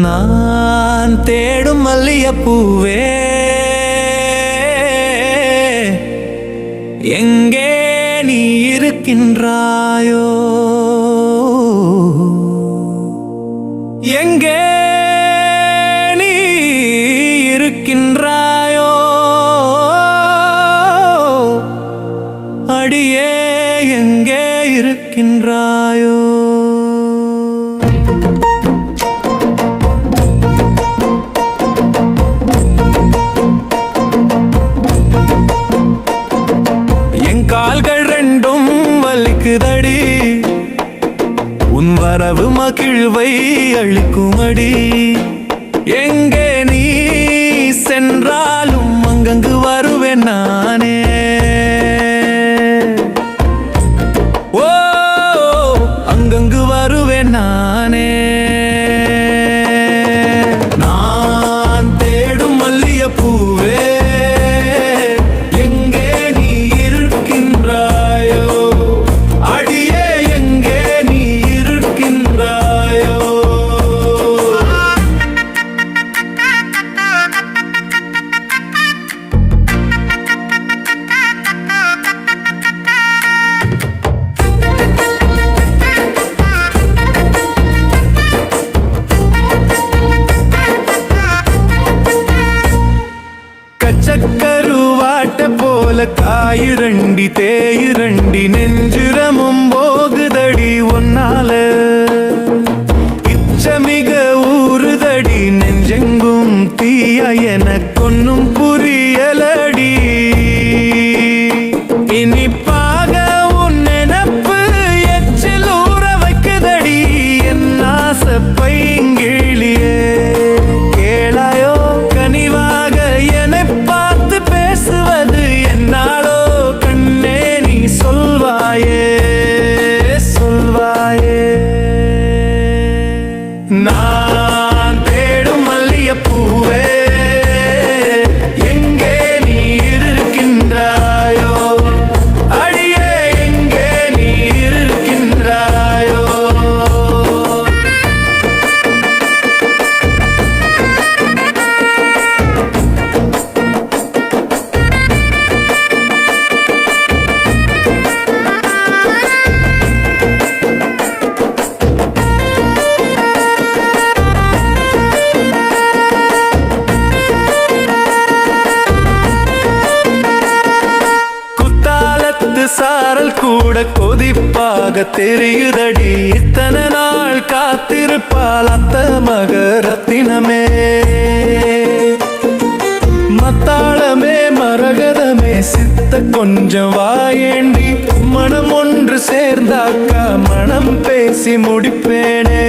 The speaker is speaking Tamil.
நான் தேடும் மல்லிகைப்பூவே எங்கே நீ இருக்கின்றாயோ? எங்கே நீ இருக்கின்றாயோ? அடியே எங்கே இருக்கின்றாயோ? கால்கள் ரெண்டும் வலிக்குதடி, உன் வரவு மகிழ்வை அளிக்குமடி. எங்கே நீ சென்றாலும் அங்கங்கு வருவேன் நானே. ஓ அங்கங்கு வருவேன் நானே. நான் தேடும் மல்லிகைப்பூவே சக்கருவாட்ட போல காயிரண்டி தேயிரண்டி நெஞ்சுரமும் போகுதடி ஒன்னால. இச்சமிக ஊறுதடி நெஞ்செங்கும் தீயா எனக்கொன்னும் புரியலடி. இனிப்பாக உன் நினப்பு எச்சில் ஊற வைக்குதடி என் ஆசை பைங்கிளியே. கேளாயோ கனிவாக என்னை பார்த்து பேசுவது என்னாலோ? கண்ணே நீ சொல்வாயே சொல்வாயே. நான் தேடும் மல்லிகைப்பூவே எங்கே நீ இருக்கின்றாயோ? அடியே எங்கே நீ இருக்கின்றாயோ? சாரல் கூட கொதிப்பாக தெரியுதடி. இத்தனை நாள் காத்திருப்பால் அந்த மகரத்தினமே. மத்தாளமே மரகதமே சித்த கொஞ்சம் வாயேண்டி. மனம் ஒன்று சேர்ந்தாக்கா மனம் பேசி முடிப்பேனே.